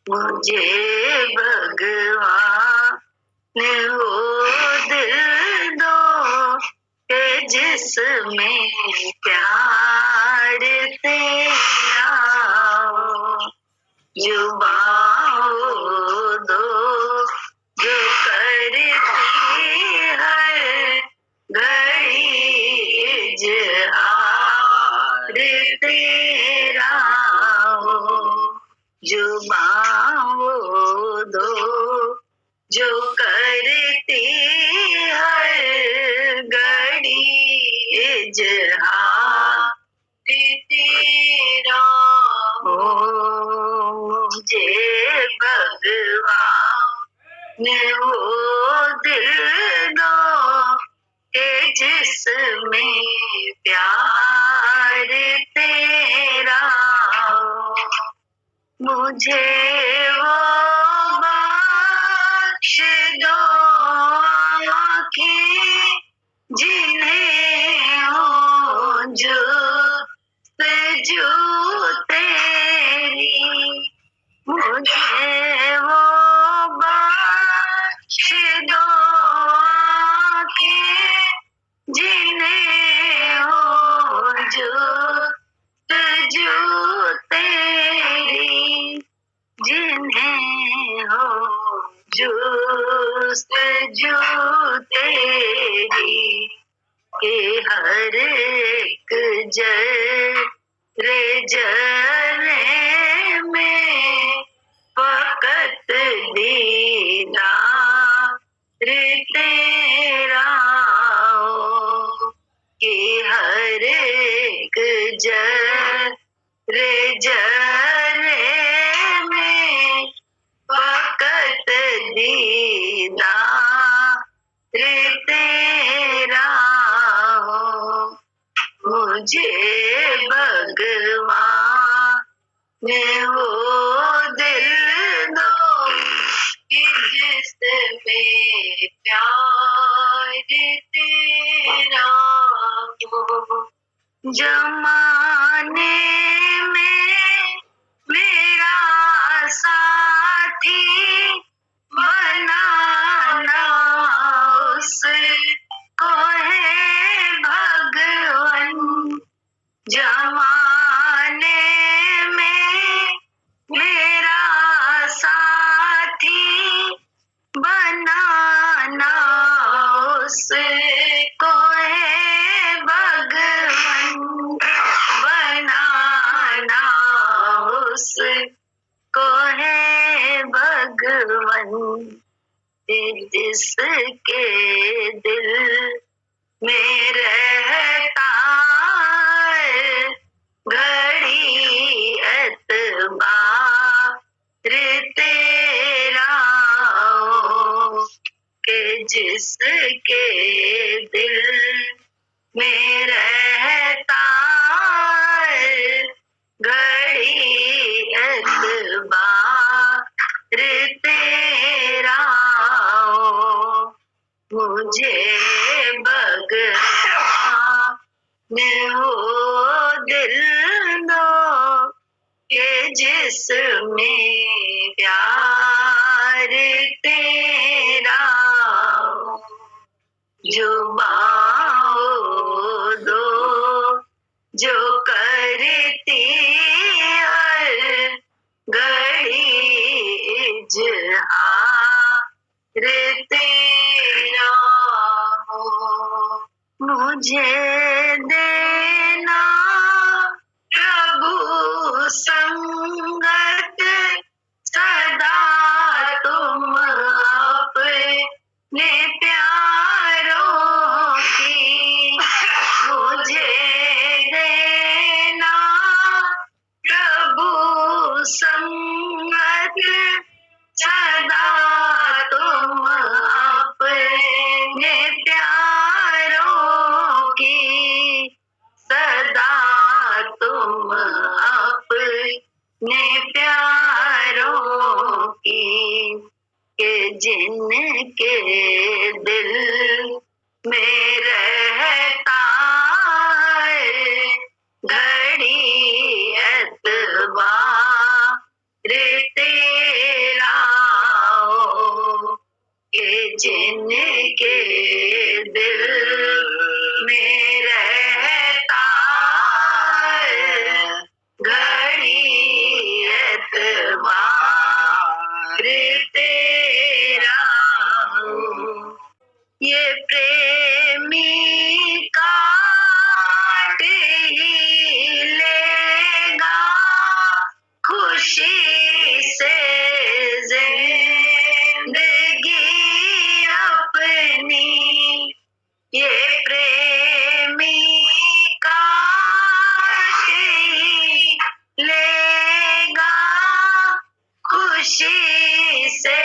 मुझे भगवान वो दिल दो कि जिसमें प्यार तेरा हो। जुबान दो जो करती है घड़ी इजहार तेरा हो। जुबान दो जो करती है घड़ी इजहार तेरा हो। मुझे भगवान वो दिल दो कि जिसमें प्यार तेरा हो। मुझे वो बख्श दो आँखें जिन्हें हो जुस्तजू तेरी। मुझे वो बख्श दो आँखें जिन्हें हो जुस्तजू तेरी। जिन्हें हो जुस्तजू तेरी के हर एक जर्रे जर्रे में फकत दीदार तेरा हो। कि हर एक जर्रे जर्रे में फकत दीदार तेरा हो। मुझे भगवान वो दिल दो कि जिसमें प्यार तेरा हो। जमाने में मेरा साथी बनाना उसको है भगवान। जमाने में मेरा साथी बनाना उसको है भगवान। बनाना उसको है भगवान। जिसके दिल में रहता है घड़ी एतबार तेरा हो। कि जिसके दिल में रहता है घड़ी एतबार तेरा हो। मुझे भगवान वो दिल दो कि जिसमें प्यार तेरा हो। जुबान दो जो करती है घड़ी इजहार तेरा हो। मुझे देना प्रभु संगत सदा तुम अपने प्यारों की। मुझे देना प्रभु संगत सदा तुम अपने प्यारों की। सदा तुम अपने प्यारों की। के जिनके दिल में रहता है घड़ी एतबार तेरा जिनके दिल में रहता है घड़ी एतबार तेरा हो। ये प्रेमी काट ही लेगा खुशी से जिंदगी अपनी। ये प्रेमी काट ही लेगा खुशी से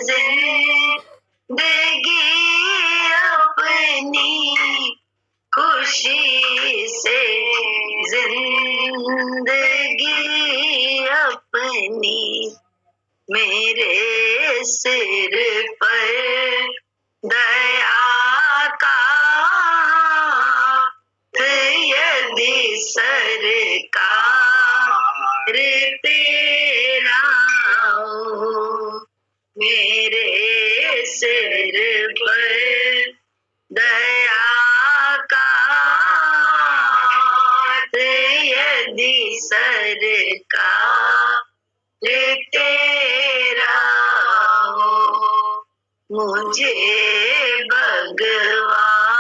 जिंदगी अपनी। खुशी से जिंदगी अपनी। मेरे सिर पर दया का यदि सरकार तेरा हो। मेरे सिर पर दया का यदि सरकार तेरा हो। मुझे भगवान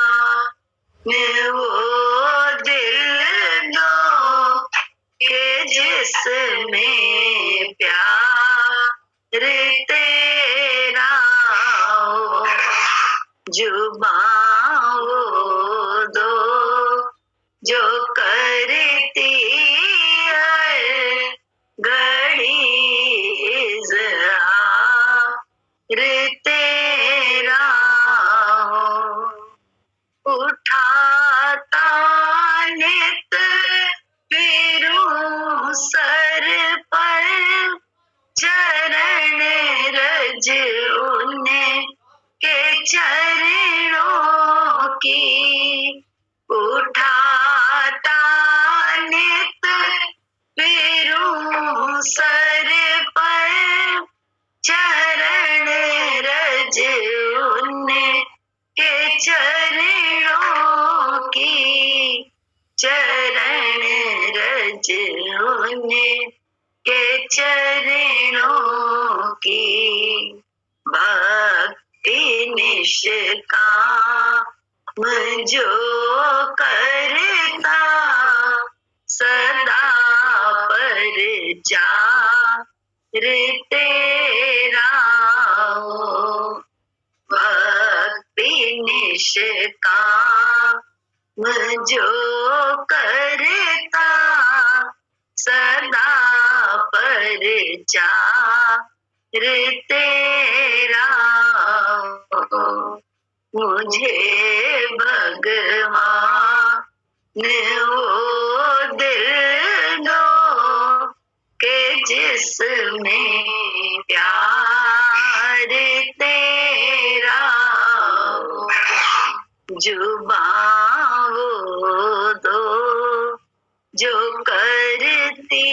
वो दिल दो के जिसमें प्यार तेरा हो। जुबान वो दो जो करती है घड़ी इज़हार तेरा हो। उठाता नित फिरूं सर पर चरण रज उन्हें के चरणों की। उठाता नित फिरूं सर पर चरण रज उन्हें के चरणों की। चरण रज उन्हें के चरणों की। भक्ति निष्काम जो करता सदा परचार तेरा हो। भक्ति निष्काम जो करता सदा परचार तेरा हो। मुझे भगवान वो दिल दो के जिसमें प्यार तेरा हो। जुबान वो दो जो करती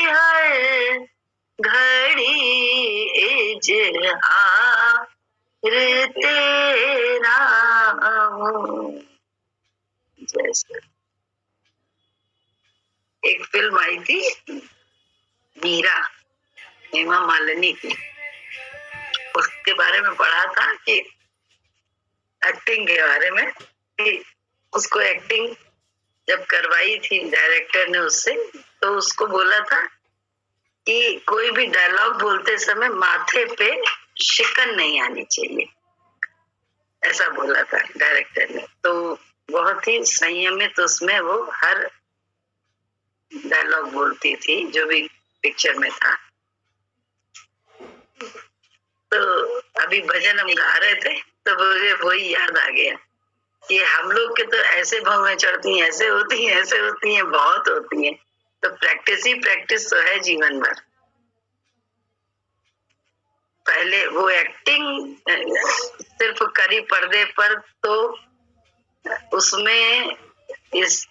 है घड़ी इज़हार तेरा हो। जैसे एक फिल्म आई थी मीरा, हेमा मालिनी की, उसके बारे में पढ़ा था कि एक्टिंग के बारे में कि उसको एक्टिंग जब करवाई थी डायरेक्टर ने उससे, तो उसको बोला था कि कोई भी डायलॉग बोलते समय माथे पे शिकन नहीं आनी चाहिए, ऐसा बोला था डायरेक्टर ने। तो बहुत ही संयमित उसमें वो हर डायलॉग बोलती थी जो भी पिक्चर में था। तो अभी भजन हम गा रहे थे तो मुझे वही याद आ गया कि हम लोग के तो ऐसे भवें चढ़ती हैं, ऐसे होती हैं, ऐसे होती हैं, बहुत होती हैं। तो प्रैक्टिस ही प्रैक्टिस तो है जीवन भर। पहले वो एक्टिंग सिर्फ करी पर्दे पर, तो उसमें इस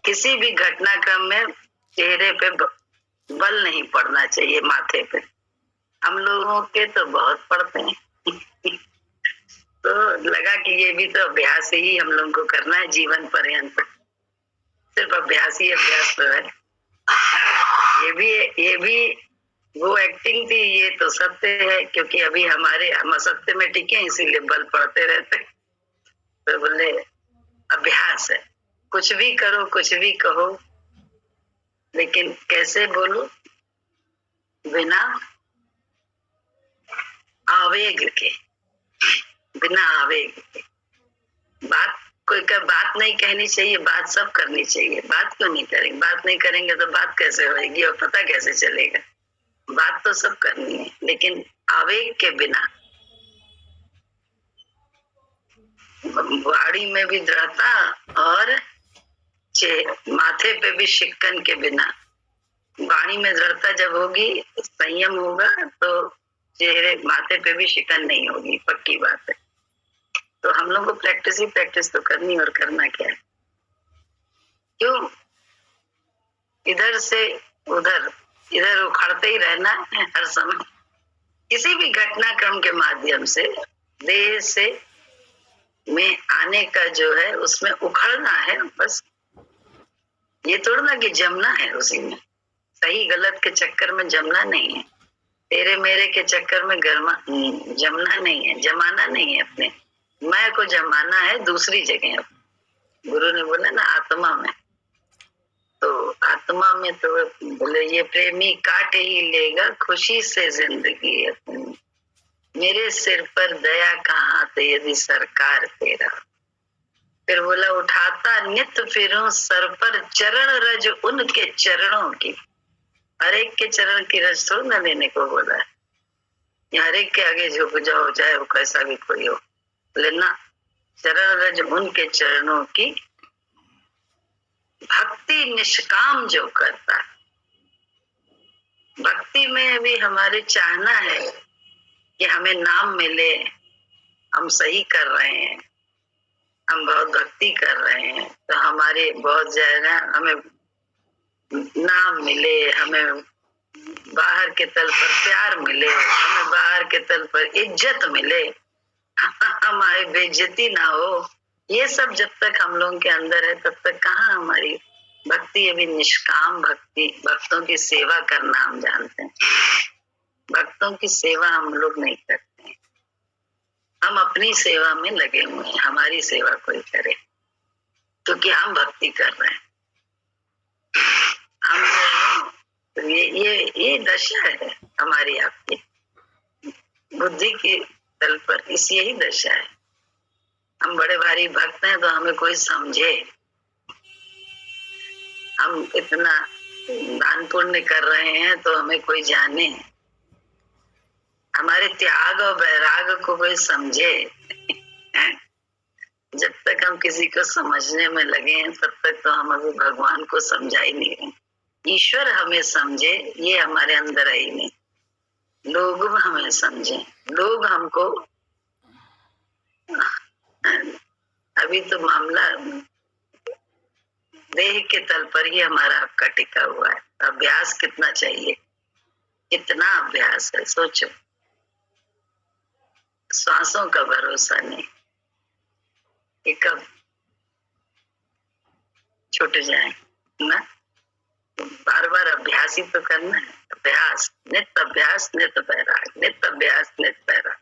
किसी भी घटनाक्रम में चेहरे पे बल नहीं पड़ना चाहिए, माथे पे। हम लोगों के तो बहुत पड़ते हैं। तो लगा कि ये भी तो अभ्यास ही हम लोगों को करना है जीवन पर्यंत, सिर्फ अभ्यास ही अभ्यास तो है। ये भी वो एक्टिंग थी, ये तो सत्य है, क्योंकि अभी हम असत्य में टिके इसीलिए बल पड़ते रहते। तो बोले अभ्यास है, कुछ भी करो कुछ भी कहो, लेकिन कैसे बोलो, बिना आवेग के, बिना आवेग के। बात कोई का बात नहीं कहनी चाहिए, बात सब करनी चाहिए। बात क्यों नहीं करेंगे? बात नहीं करेंगे तो बात कैसे होगी और पता कैसे चलेगा? बात तो सब करनी है, लेकिन आवेग के बिना। वाणी में भी दृढ़ता और माथे पे भी शिक्कन के बिना। वाणी में दृढ़ता जब होगी, संयम होगा, तो चेहरे माथे पे भी शिकन नहीं होगी, पक्की बात है। तो हम लोग को प्रैक्टिस तो करनी, और करना क्या है? क्यों इधर से उधर इधर उखड़ते ही रहना है हर समय? किसी भी घटनाक्रम के माध्यम से देह से में आने का जो है, उसमें उखड़ना है बस। ये थोड़ा ना कि जमना है उसी में, सही गलत के चक्कर में जमना नहीं है, तेरे मेरे के चक्कर में जमना नहीं है, जमाना नहीं है। अपने मैं को जमाना है दूसरी जगह। गुरु ने बोला ना आत्मा में, तो आत्मा में तो बोले ये प्रेमी काट ही लेगा खुशी से जिंदगी अपनी, मेरे सिर पर दया का हाथ यदि सरकार तेरा। फिर बोला उठाता नित्य फिरूं सर पर चरण रज उनके चरणों की। हर एक के चरण की रज थोड़ा ना लेने को बोला है, हर एक के आगे झुक जाओ, चाहे वो कैसा भी कोई हो, लेना चरण रज उनके चरणों की। भक्ति निष्काम जो करता है, भक्ति में भी हमारे चाहना है कि हमें नाम मिले, हम सही कर रहे हैं, हम बहुत भक्ति कर रहे हैं, तो हमारे बहुत ज्यादा हमें नाम मिले, हमें बाहर के तल पर प्यार मिले, हमें बाहर के तल पर इज्जत मिले, हमारी बेइज्जती ना हो। ये सब जब तक हम लोगों के अंदर है, तब तक कहाँ हमारी भक्ति? अभी निष्काम भक्ति, भक्तों की सेवा करना हम जानते हैं, भक्तों की सेवा हम लोग नहीं करते हैं। हम अपनी सेवा में लगे हुए हैं, हमारी सेवा कोई करे, क्योंकि हम भक्ति कर रहे हैं। हम ये दशा है हमारी, आपकी बुद्धि के तल पर इस यही दशा है। हम बड़े भारी भक्त हैं तो हमें कोई समझे, हम इतना दान पुण्य कर रहे हैं तो हमें कोई जाने, हमारे त्याग और वैराग को कोई समझे। जब तक हम किसी को समझने में लगे हैं, तब तक तो हम अभी भगवान को समझा ही नहीं रहे। ईश्वर हमें समझे, ये हमारे अंदर है ही नहीं। लोग हमें समझे, लोग हमको, अभी तो मामला देह के तल पर ही हमारा आपका टिका हुआ है। अभ्यास कितना चाहिए, कितना अभ्यास है, सोचो। श्वासों का भरोसा नहीं कि कब छूट जाए ना, बार बार अभ्यास ही तो करना है। अभ्यास, नित्य बैराग, नित्य अभ्यास नित्य बैराग,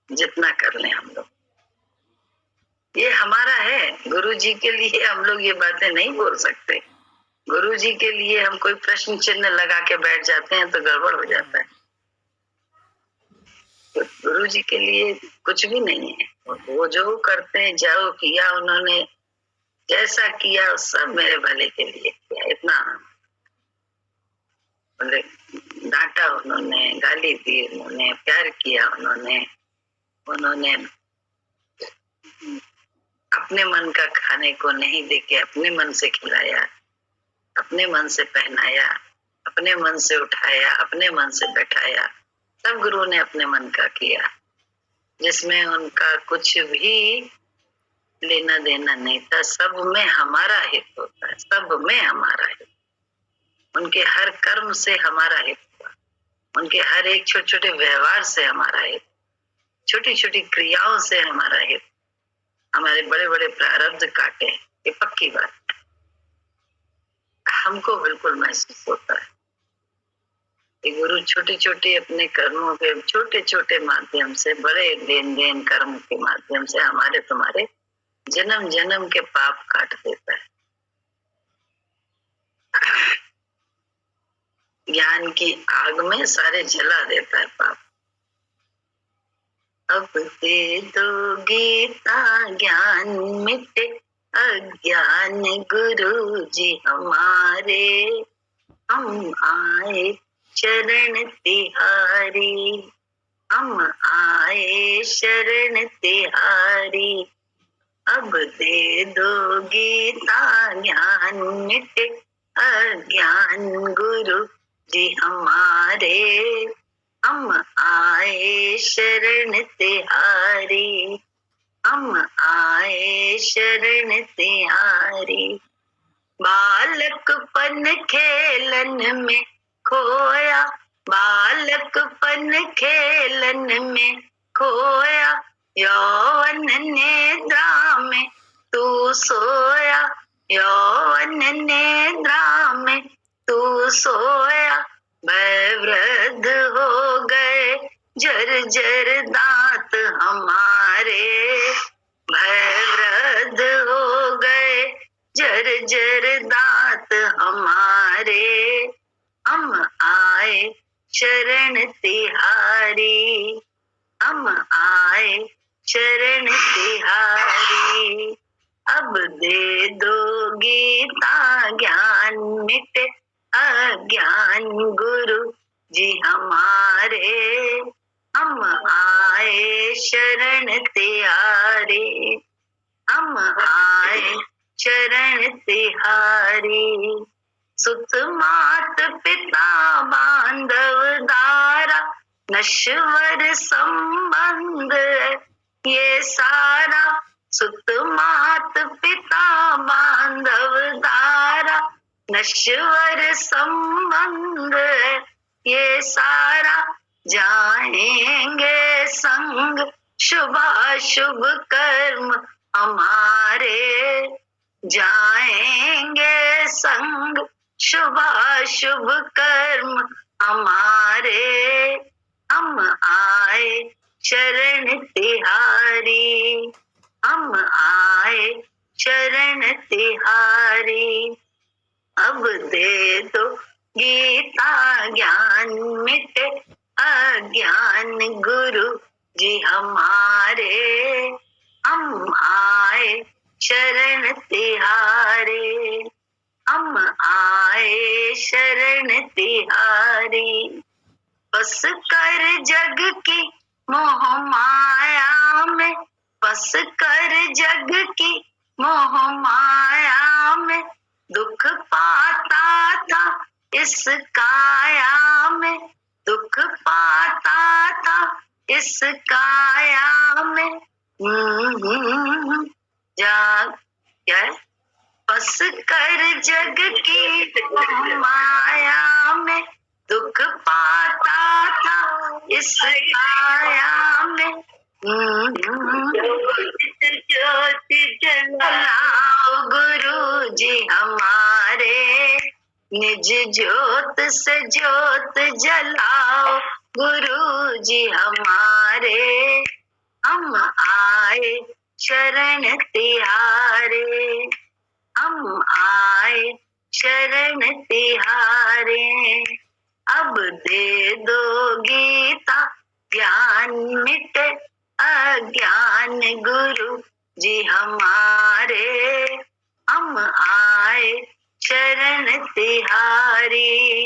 जितना कर लें हम लोग। ये हमारा है। गुरु जी के लिए हम लोग ये बातें नहीं बोल सकते। गुरु जी के लिए हम कोई प्रश्न चिन्ह लगा के बैठ जाते हैं तो गड़बड़ हो जाता है। तो गुरु जी के लिए कुछ भी नहीं है, वो जो करते हैं, जो किया उन्होंने, जैसा किया सब मेरे भले के लिए किया। इतना बोले, डांटा उन्होंने, गाली दी उन्होंने, प्यार किया उन्होंने अपने मन का खाने को नहीं देके अपने मन से खिलाया, अपने मन से पहनाया, अपने मन से उठाया, अपने मन से बैठाया। सब गुरु ने अपने मन का किया, जिसमें उनका कुछ भी लेना देना नहीं था। सब में हमारा हित होता है, सब में हमारा हित। उनके हर कर्म से हमारा हित हुआ, उनके हर एक छोटे छोटे व्यवहार से हमारा हित। छोटी छोटी क्रियाओं से हमारा ये हमारे बड़े बड़े प्रारब्ध काटे, ये पक्की बात हमको बिल्कुल महसूस होता है। ये गुरु छोटे छोटे अपने कर्मों के छोटे छोटे माध्यम से, बड़े लेन देन कर्म के माध्यम से हमारे तुम्हारे जन्म जन्म के पाप काट देता है। ज्ञान की आग में सारे जला देता है पाप। अब दे दो गीता ज्ञान मिटे अज्ञान, गुरु जी हमारे हम आए शरण तिहारी, हम आए शरण तिहारी। अब दे दो गीता ज्ञान मिटे अज्ञान, गुरु जी हमारे हम आए शरण तिहारी, हम आए शरण तिहारी। बालकपन खेलन में खोया, बालकपन खेलन में खोया, यौवन निद्रा में तू सोया, यौवन निद्रा में तू सोया। भय वृद्ध हो गए जर्जर दांत हमारे, भय वृद्ध हो गए जर्जर दांत हमारे। हम आए शरण तिहारी, हम आए शरण तिहारी। अब दे दो गीता ज्ञान मिटे अज्ञान, गुरु जी हमारे हम आए शरण तिहारी, हम आए शरण तिहारी। सुत मात पिता बांधव दारा, नश्वर संबंध ये सारा। सुत मात पिता बांधव दारा, नश्वर संबंध ये सारा। जाएंगे संग शुभाशुभ कर्म हमारे, जाएंगे संग शुभाशुभ कर्म हमारे। हम आए शरण तिहारी, हम आए शरण तिहारी। अब दे दो गीता ज्ञान मिटे अज्ञान, गुरु जी हमारे हम आए शरण तिहारी, हम आए शरण तिहारी। बस कर जग की मोह माया में, बस कर जग की मोह माया में। दुख पाता था इस काया में, दुख पाता था इस काया में। जा क्या बस कर जग की माया में, दुख पाता था इस काया में। ज्योति जलाओ गुरु जी हमारे, निज ज्योत से ज्योत जलाओ गुरु जी हमारे। हम आए शरण तिहारे, हम आए शरण तिहारे। अब दे दो गीता ज्ञान मिटे अज्ञान, गुरु जी हमारे हम आए शरण तिहारी,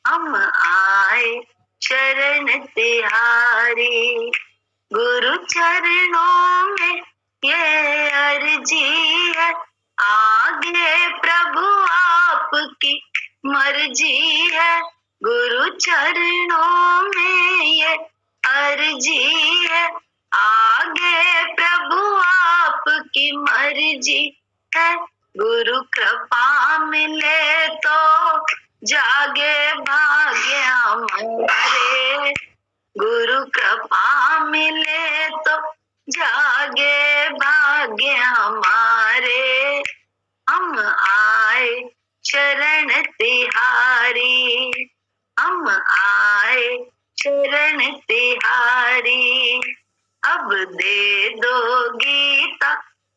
हम आए शरण तिहारी। गुरु चरणों में ये अर्जी है, आगे प्रभु आपकी मर्जी है। गुरु चरणों में ये अर्जी है, आगे प्रभु आपकी मर्जी है। गुरु कृपा मिले तो जागे भाग्य हमारे, गुरु कृपा मिले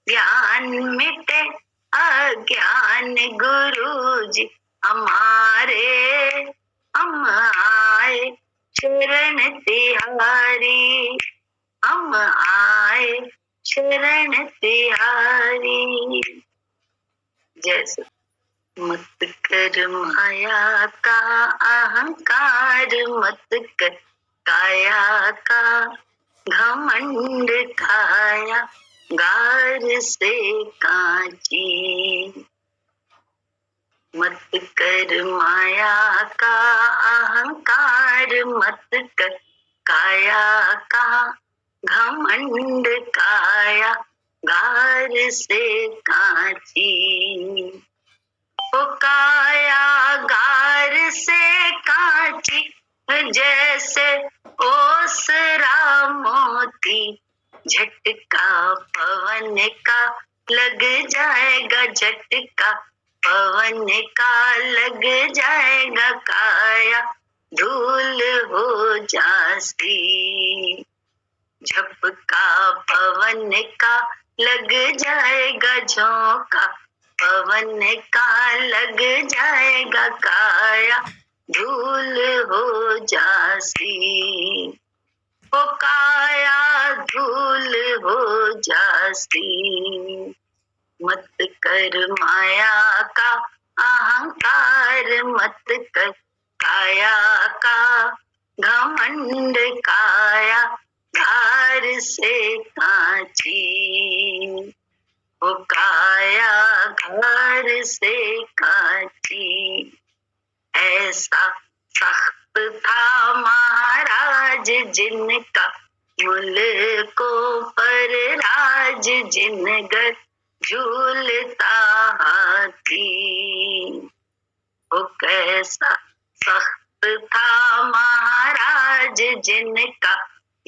ज्ञान मिटे अज्ञान गुरुजी हमारे, हम आए शरण तिहारी, हम आए शरण तिहारी। जैसे मत कर माया का अहंकार, मत कर काया का घमंड, काया गार से कांची। मत कर माया का अहंकार, मत कर काया का घमंड, काया गार से कांची। वो काया गार से कांची जैसे ओसरा मोती, झटका पवन का लग जाएगा, झटका पवन का लग जाएगा, काया धूल हो जासी। झपका पवन का लग जाएगा, झोंका पवन का लग जाएगा, काया धूल हो जासी। ओ काया धूल हो जासी। मत कर माया का अहंकार, मत कर काया का घमंड, काया धार से कांची। ओ काया घर से कांची। ऐसा सख्त था महाराज जिनका, मुल्कों पर राज जिनगर झूलता हाथी। ओ कैसा सख्त था महाराज जिनका,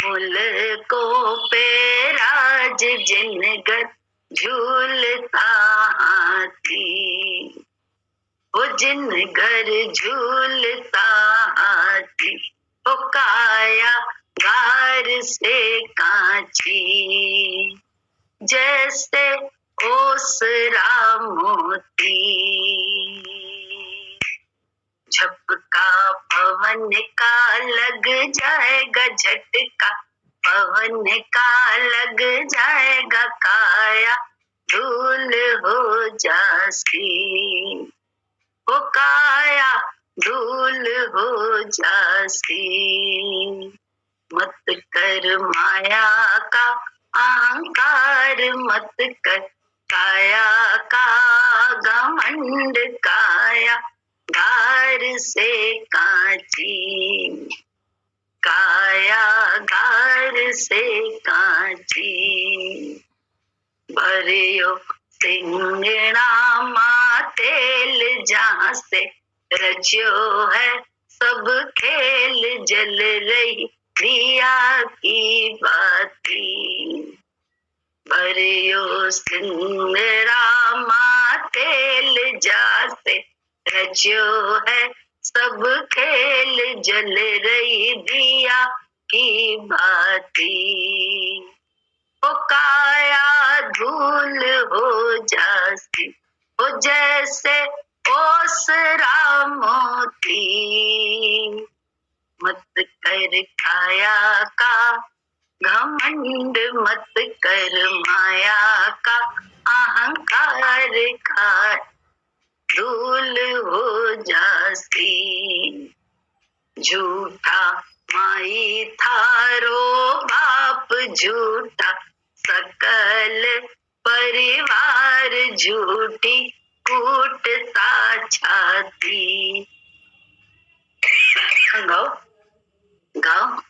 मुल्कों पे राज जिनगर झूलता हाथी। वो जिनगर झूलता हाथी, वो काया गार से कांची। जैसे ओसरा मोती, झपका पवन का लग जाएगा, झटका पवन का लग जाएगा, काया धूल हो जासी। वो काया धूल हो जासी। मत कर माया का अहंकार, मत कर काया का घमंड, काया गार से कांची। काया गार से कांची। भरियो सिंगड़ा मा तेल, जहाँ से रचियो है सब खेल, जल रही दिया की बाती। भरियो सिंगड़ा मा तेल, जहाँ से रचियो है सब खेल, जल रही दिया की बाती। ओ काया धूल हो जासी, ओ जैसे ओसरा मोती। मत कर काया का घमंड, मत कर माया का अहंकार, का धूल हो जासी। झूठा माई थारो बाप झूठा, सकल परिवार झूठी कूटता छाती। गाओ गाओ।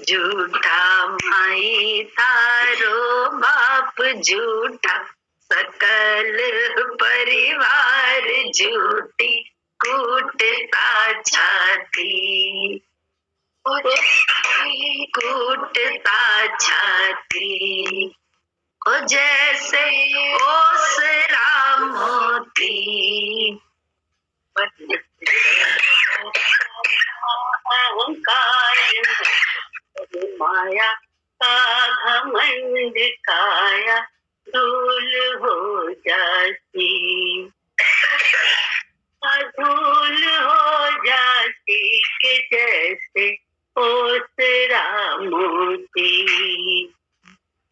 झूठा माई थारो बाप झूठा, सकल परिवार झूठी कूटता छाती। कूटता छाती। ओ जैसे ओसरा मोती। अहंकार माया का घमंड, काया धूल हो जाती, धूल हो जाती के जैसे ओसरा मोती।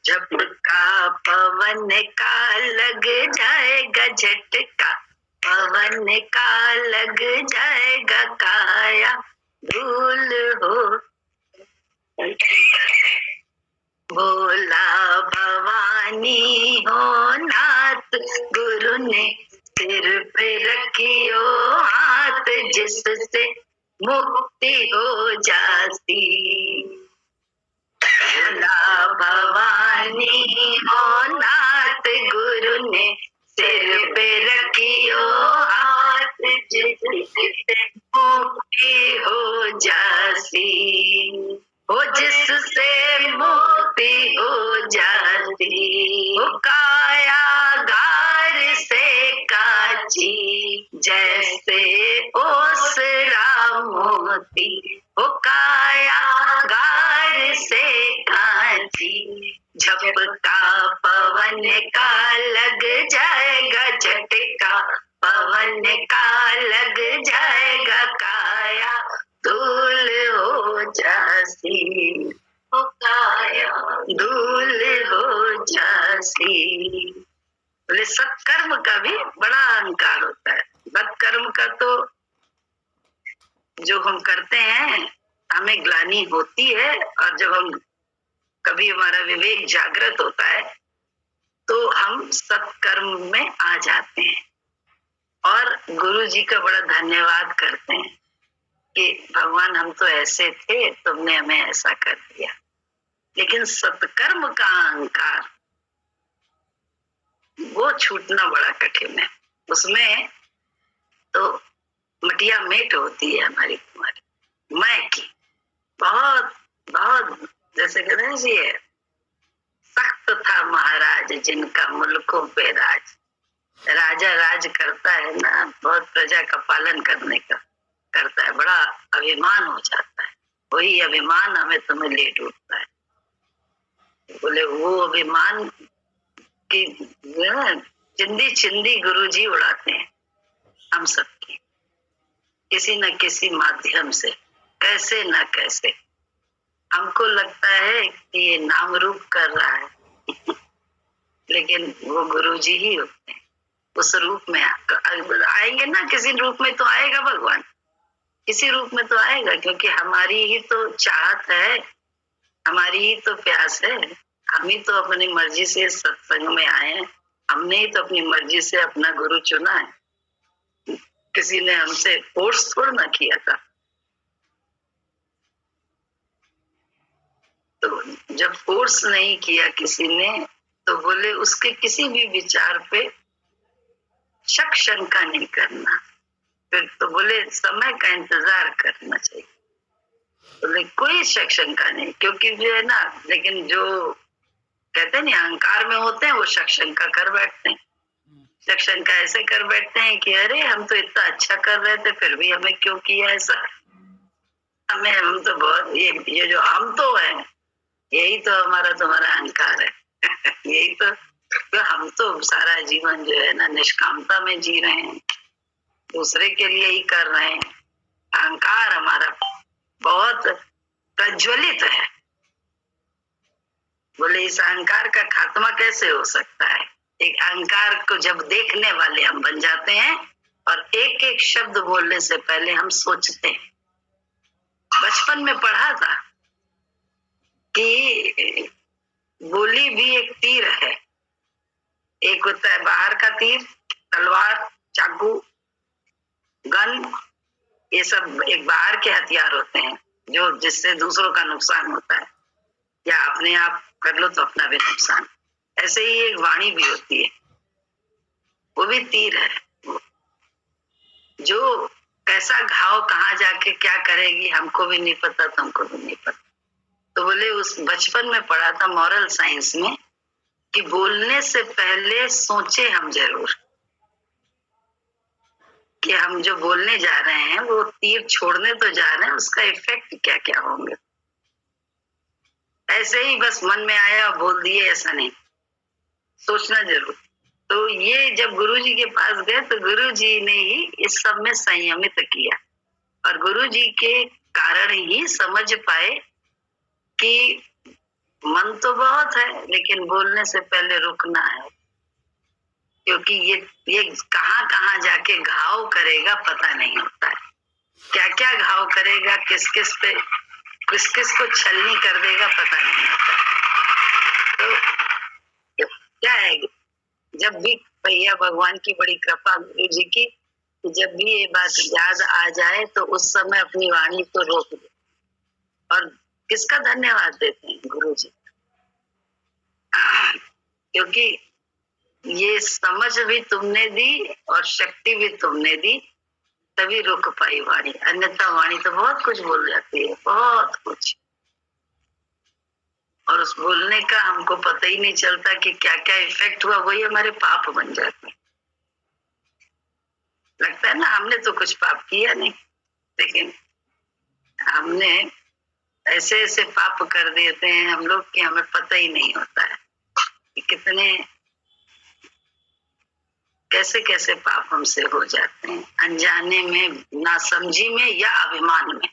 झपका पवन का लग जाएगा झटका, पवन का लग जाएगा काया, धूल हो। भोला भवानी हो नाथ, गुरु ने सिर पे रखियो हाथ, जिससे मुक्ति हो जाती। भोला भवानी हो नाथ, गुरु ने सिर पे रखियो हाथ, जिससे मुक्ति हो जाती, हो जिससे मुक्ति हो जाती। हो कायागार से काची, जैसे ओसरा मोती। हो कायागार से काची, झपका पवन का लग जाएगा झटका, पवन का लग जाएगा काया, धूल हो जासी। हो काया धूल हो जासी। बोले सत्कर्म का भी बड़ा अहंकार होता है। सत्कर्म का तो जो हम करते हैं हमें ग्लानि होती है, और जब हम कभी हमारा विवेक जागृत होता है तो हम सत्कर्म में आ जाते हैं और गुरु जी का बड़ा धन्यवाद करते हैं कि भगवान हम तो ऐसे थे, तुमने हमें ऐसा कर दिया। लेकिन सत्कर्म का अहंकार वो छूटना बड़ा कठिन है। उसमें तो मटिया मेट होती है हमारी तुम्हारी मैं की, बहुत बहुत जैसे कहते हैं जी, सख्त था महाराज जिनका मुल्कों पे राज। राजा राज करता है ना, बहुत प्रजा का पालन करने का करता है, बड़ा अभिमान हो जाता है। वही अभिमान हमें तुम्हें ले डूबता है। बोले वो अभिमान की चिंदी चिंदी गुरुजी उड़ाते हैं हम सबकी, किसी न किसी माध्यम से, कैसे न कैसे। हमको लगता है कि ये नाम रूप कर रहा है लेकिन वो गुरुजी ही होते हैं। उस रूप में आएंगे ना, किसी रूप में तो आएगा भगवान, किसी रूप में तो आएगा, क्योंकि हमारी ही तो चाहत है, हमारी ही तो प्यास है। हम ही तो अपनी मर्जी से सत्संग में आए हैं, हमने ही तो अपनी मर्जी से अपना गुरु चुना है, किसी ने हमसे फोर्स थोड़ा ना किया था। तो जब फोर्स नहीं किया किसी ने, तो बोले उसके किसी भी विचार पे शक शंका नहीं करना। फिर तो बोले समय का इंतजार करना चाहिए। बोले कोई शक शंका नहीं, क्योंकि जो है ना, लेकिन जो कहते हैं ना अहंकार में होते हैं वो शक शंका कर बैठते हैं। शक शंका ऐसे कर बैठते हैं कि अरे हम तो इतना अच्छा कर रहे थे, फिर भी हमें क्यों किया ऐसा। हमें हम तो बहुत ये जो हम तो है, यही तो हमारा तुम्हारा अहंकार है यही तो हम तो सारा जीवन जो है ना निष्कामता में जी रहे हैं, दूसरे के लिए ही कर रहे हैं। अहंकार हमारा बहुत प्रज्वलित है। बोले इस अहंकार का खात्मा कैसे हो सकता है? एक अहंकार को जब देखने वाले हम बन जाते हैं और एक एक शब्द बोलने से पहले हम सोचते हैं। बचपन में पढ़ा था कि बोली भी एक तीर है। एक होता है बाहर का तीर, तलवार, चाकू, गन, ये सब एक बाहर के हथियार होते हैं जो जिससे दूसरों का नुकसान होता है, या अपने आप कर लो तो अपना भी नुकसान। ऐसे ही एक वाणी भी होती है, वो भी तीर है, जो कैसा घाव कहाँ जाके क्या करेगी हमको भी नहीं पता, तुमको भी नहीं पता। तो बोले उस बचपन में पढ़ा था मॉरल साइंस में कि बोलने से पहले सोचे हम जरूर कि हम जो बोलने जा रहे हैं वो तीर छोड़ने तो जा रहे हैं, उसका इफेक्ट क्या क्या होंगे। ऐसे ही बस मन में आया और बोल दिए ऐसा नहीं, सोचना जरूर। तो ये जब गुरुजी के पास गए तो गुरुजी ने ही इस सब में संयमित किया और गुरुजी के कारण ही समझ पाए कि मन तो बहुत है लेकिन बोलने से पहले रुकना है, क्योंकि ये कहाँ कहाँ जाके घाव करेगा पता नहीं होता है, क्या क्या घाव करेगा, किस किस को छलनी कर देगा पता नहीं होता। तो क्या है, जब भी भैया भगवान की बड़ी कृपा गुरु जी की, जब भी ये बात याद आ जाए तो उस समय अपनी वाणी को रोक दे और किसका धन्यवाद देते हैं, गुरु जी, क्योंकि ये समझ भी तुमने दी और शक्ति भी तुमने दी, तभी रुक पाई वाणी, अन्यथा वाणी तो बहुत कुछ बोल जाती है, बहुत कुछ, और उस बोलने का हमको पता ही नहीं चलता कि क्या क्या इफेक्ट हुआ, वही हमारे पाप बन जाते हैं। लगता है ना हमने तो कुछ पाप किया नहीं, लेकिन हमने ऐसे ऐसे पाप कर देते हैं हम लोग कि हमें पता ही नहीं होता है कि कितने कैसे कैसे पाप हमसे हो जाते हैं, अनजाने में, नासमझी में या अभिमान में।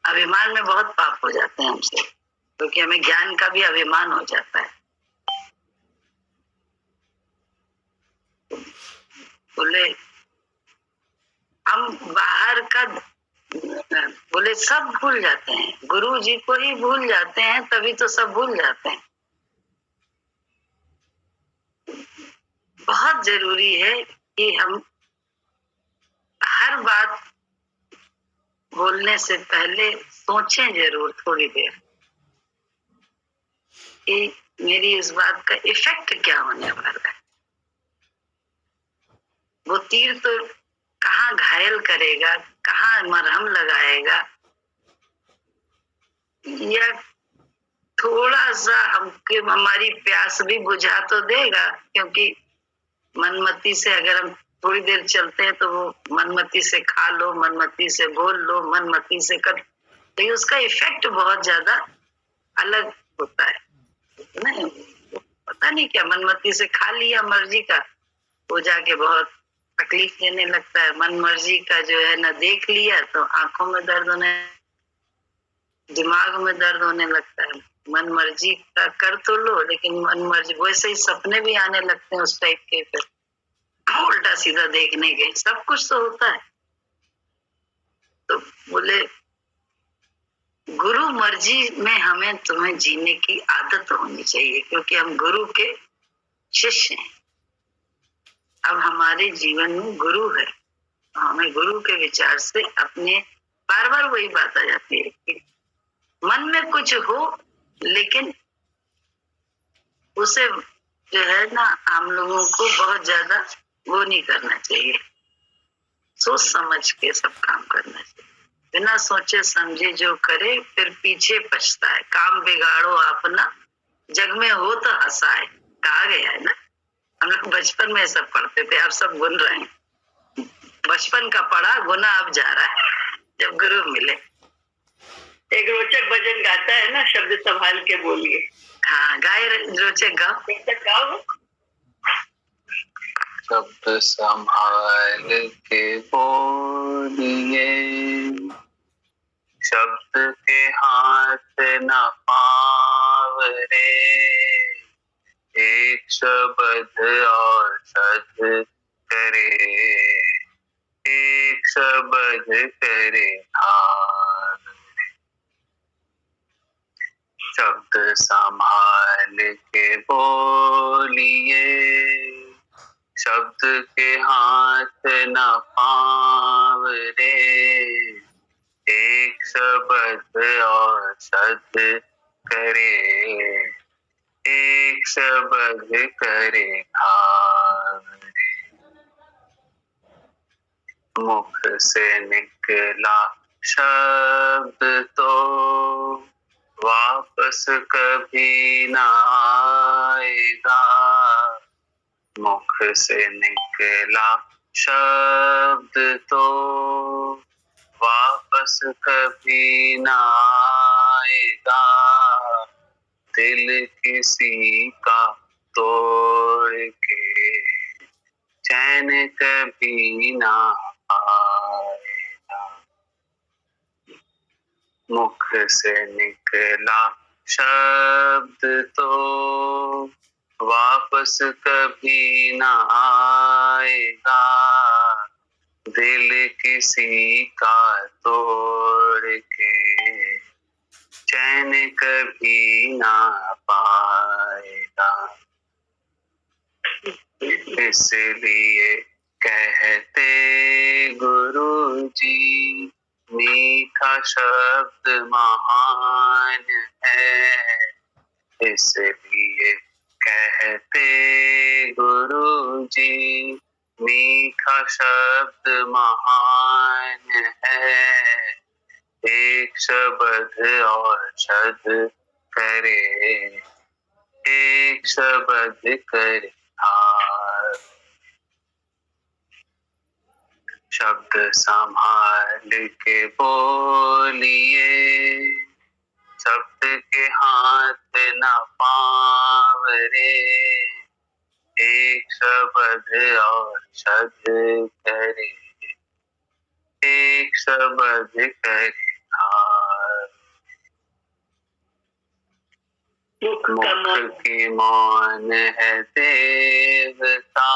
अभिमान में बहुत पाप हो जाते हैं हमसे, क्योंकि हमें ज्ञान का भी अभिमान हो जाता है। बोले हम बाहर का, बोले सब भूल जाते हैं, गुरु जी को ही भूल जाते हैं, तभी तो सब भूल जाते हैं। बहुत जरूरी है कि हम हर बात बोलने से पहले सोचें जरूर थोड़ी देर कि मेरी इस बात का इफेक्ट क्या होने वाला है। वो तीर तो कहाँ घायल करेगा, कहाँ मरहम लगाएगा, या थोड़ा सा हमारी प्यास भी बुझा तो देगा, क्योंकि मनमती से अगर हम थोड़ी देर चलते हैं तो वो मनमती से खा लो, मनमती से बोल लो, मनमती से कर, लेकिन उसका इफेक्ट बहुत ज्यादा अलग होता है। नहीं, पता नहीं क्या मनमती से खा लिया मर्जी का, वो जाके बहुत तकलीफ देने लगता है। मन मर्जी का जो है ना देख लिया तो आंखों में दर्द होने, दिमाग में दर्द होने लगता है। मन मर्जी का कर तो लो, लेकिन मन मर्जी वैसे ही सपने भी आने लगते हैं उस टाइप के, फिर उल्टा सीधा देखने के, सब कुछ तो होता है। तो बोले गुरु मर्जी में हमें तुम्हें जीने की आदत होनी चाहिए, क्योंकि हम गुरु के शिष्य हैं। अब हमारे जीवन में गुरु है, हमें गुरु के विचार से अपने, बार बार वही बात आ जाती है कि मन में कुछ हो, लेकिन उसे जो है ना हम लोगों को बहुत ज्यादा वो नहीं करना चाहिए, सोच समझ के सब काम करना चाहिए। बिना सोचे समझे जो करे फिर पीछे पछता है, काम बिगाड़ो अपना, जग में हो तो हंसाए, कहा गया है ना। हम लोग बचपन में सब पढ़ते थे, अब सब गुन रहे हैं। बचपन का पढ़ा गुना अब जा रहा है जब गुरु मिले। एक रोचक भजन गाता है ना, शब्द संभाल के बोलिए। हाँ गाए, रोचक गाओ, गाओ। शब्द संभाल के बोलिए, शब्द के हाथ न पाव रे, एक शब्द और सद करे, एक शब्द करे हार। शब्द संभाल के बोलिए, शब्द के हाथ न पाव रे, एक शब्द और सद करे, एक शब्द करे हार। मुख से निकला शब्द तो वापस कभी न आएगा, मुख से निकला शब्द तो वापस कभी न आएगा, दिल किसी का तोड़ के चैन कभी ना आएगा। मुख से निकला शब्द तो वापस कभी ना आएगा। दिल किसी का तोड़ के चैन कभी ना पाएगा। इसलिए कहते गुरु जी मीठा शब्द महान है। इसलिए कहते गुरु जी मीठा शब्द महान है। एक शब्द औषध करे, एक शब्द करे हार। शब्द संभाल के बोलिए, शब्द के हाथ न पाँव रे। एक शब्द औषध करे, एक शब्द करे हार। मुख की मौन है देवता,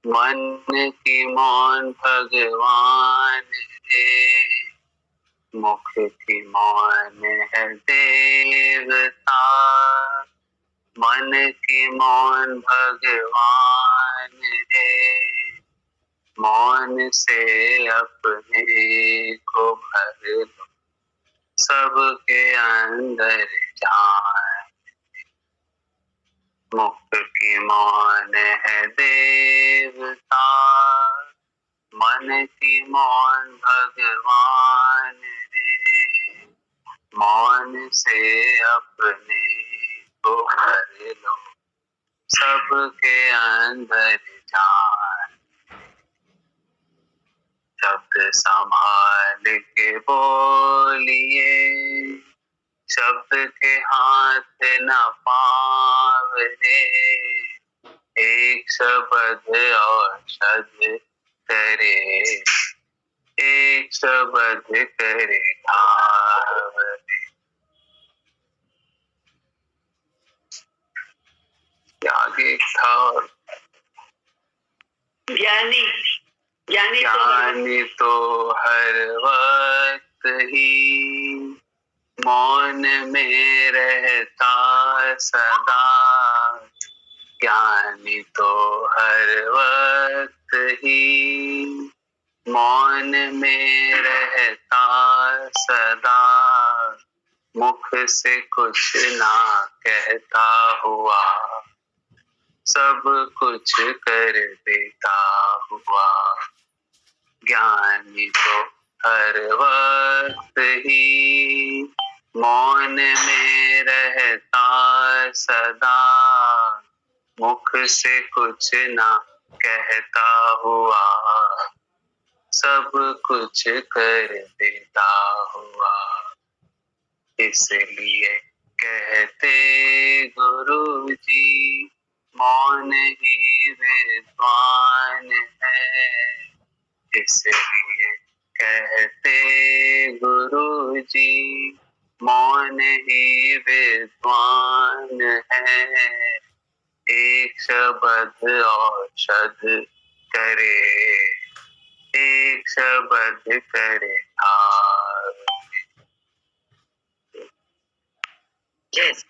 मन की मौन भगवान है। मुख की मौन है देवता, मन की मौन भगवान है। मौन से अपने को भर लो, सबके अंदर जान। मुख की मौन है देवता, मन की मौन भगवान रे। मौन से अपने को भर लो, सबके अंदर जान। शब्द संभाल के बोलिए, शब्द के हाथ न पाँव रे। एक शब्द औषध करे, एक शब्द करे घाव रे। आगे था और ज्ञानी ज्ञानी ज्ञानी तो हर वक्त ही मौन में रहता सदा। ज्ञानी तो हर वक्त ही मौन में रहता सदा। मुख से कुछ ना कहता हुआ, सब कुछ कर देता हुआ। ज्ञानी तो हर वक्त ही मौन में रहता सदा। मुख से कुछ ना कहता हुआ, सब कुछ कर देता हुआ। इसलिए कहते गुरु जी मौन ही विद्वान है। इसलिए कहते गुरु जी मौन ही विद्वान है। एक शब्द औषध करे, एक शब्द करे हार। Yes.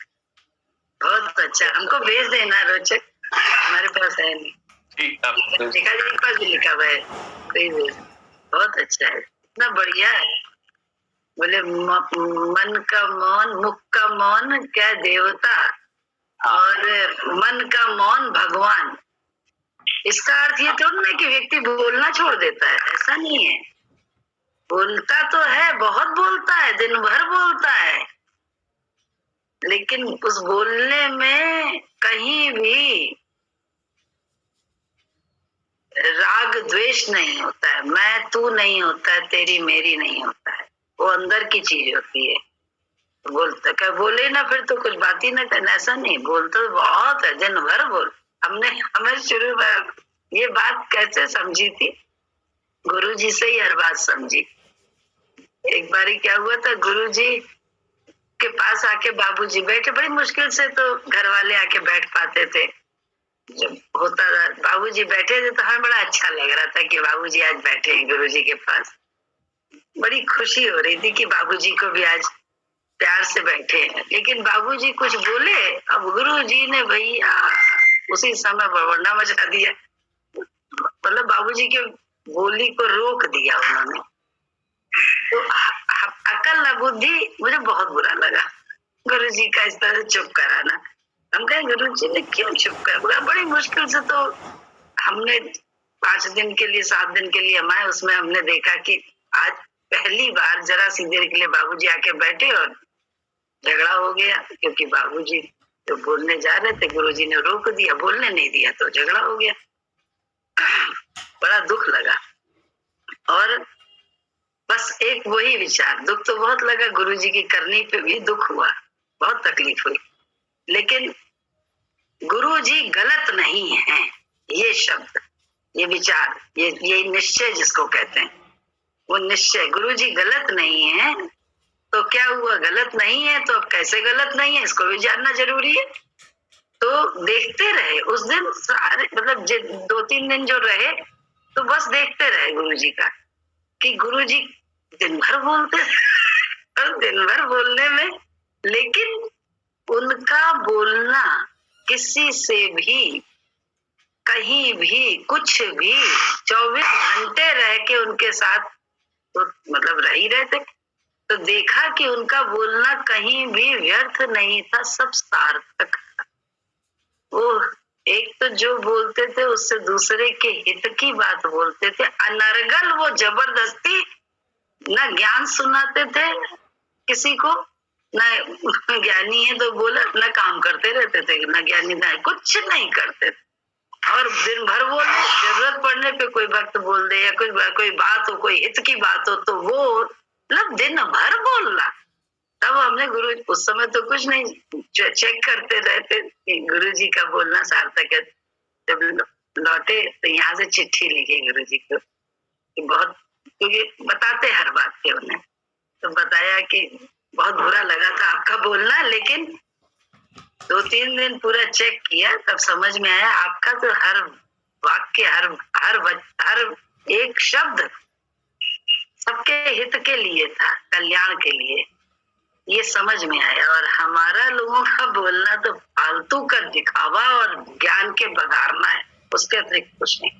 बहुत अच्छा, हमको भेज देना रोचक, हमारे पास है नहीं। ठीक है, लिखा एक पास भी लिखा हुआ है, कोई भी। बहुत अच्छा है, इतना बढ़िया है। बोले मन का मौन, मुख का मौन क्या देवता, और मन का मौन भगवान। इसका अर्थ ये थोड़ा ना कि व्यक्ति बोलना छोड़ देता है, ऐसा नहीं है। बोलता तो है, बहुत बोलता है, दिन भर बोलता है, लेकिन उस बोलने में कहीं भी राग द्वेष नहीं होता है, मैं तू नहीं होता है, तेरी मेरी नहीं होता है। वो अंदर की चीज होती है। बोलते क्या बोले ना, फिर तो कुछ बात ही ना करना, ऐसा नहीं, बोलते तो बहुत है, दिन भर बोल। हमें शुरू में ये बात कैसे समझी थी, गुरुजी से ही हर बात समझी। एक बारी क्या हुआ था, गुरुजी के पास आके बाबूजी बैठे, बड़ी मुश्किल से तो घर वाले आके बैठ पाते थे, जब होता था बाबूजी बैठे थे तो हमें बड़ा अच्छा लग रहा था कि बाबूजी आज बैठे हैं गुरुजी के पास। बड़ी खुशी हो रही थी कि बाबूजी को भी आज प्यार से बैठे हैं। लेकिन बाबूजी कुछ बोले, अब गुरुजी ने भैया उसी समय बड़बड़ना मचा दिया, मतलब बाबूजी के बोली को रोक दिया उन्होंने। तो अकल न बुद्धि, मुझे बहुत बुरा लगा गुरुजी का इस तरह चुप कराना। हम कहें गुरुजी ने क्यों चुप करा, बड़ी मुश्किल से तो हमने 5 दिन के लिए 7 दिन के लिए हम आए, उसमें हमने देखा कि आज पहली बार जरा सी देर के लिए बाबूजी आके बैठे और झगड़ा हो गया, क्योंकि बाबूजी तो बोलने जा रहे थे, गुरुजी ने रोक दिया, बोलने नहीं दिया, तो झगड़ा हो गया। बड़ा दुख लगा, और बस एक वही विचार, दुख तो बहुत लगा, गुरुजी की करनी पे भी दुख हुआ, बहुत तकलीफ हुई, लेकिन गुरुजी गलत नहीं है, ये शब्द, ये विचार, ये निश्चय जिसको कहते हैं, वो निश्चय, गुरुजी गलत नहीं है। तो क्या हुआ, गलत नहीं है तो अब कैसे गलत नहीं है, इसको भी जानना जरूरी है। तो देखते रहे उस दिन सारे, मतलब 2-3 दिन जो रहे, तो बस देखते रहे गुरुजी का, कि गुरुजी दिन भर बोलते और दिन भर बोलने में, लेकिन उनका बोलना किसी से भी, कहीं भी, कुछ भी 24 घंटे रह के उनके साथ तो मतलब रह ही रहे थे, तो देखा कि उनका बोलना कहीं भी व्यर्थ नहीं था, सब सार्थक था। वो एक तो जो बोलते थे उससे दूसरे के हित की बात बोलते थे, अनर्गल, वो जबरदस्ती ना ज्ञान सुनाते थे किसी को, ना ज्ञानी है तो बोला, ना काम करते रहते थे, ना ज्ञानी, ना कुछ नहीं करते थे, और दिन भर बोले, जरूरत पड़ने पे कोई वक्त बोल दे, या कोई बात हो, कोई हित की बात हो, तो वो मतलब दिन भर बोलना। तब हमने गुरु, उस समय तो कुछ नहीं, चेक करते रहते गुरुजी का बोलना सार्थक है। जब लौटे तो यहाँ से चिट्ठी लिखी गुरुजी को, बहुत, क्योंकि बताते हर बात के उन्हें, तो बताया कि बहुत बुरा लगा था आपका बोलना, लेकिन 2-3 दिन पूरा चेक किया, तब समझ में आया आपका तो हर वाक्य, हर एक शब्द सबके हित के लिए था, कल्याण के लिए, ये समझ में आया। और हमारा लोगों का बोलना तो फालतू का दिखावा और ज्ञान के बघारना है, उसके अतिरिक्त कुछ नहीं।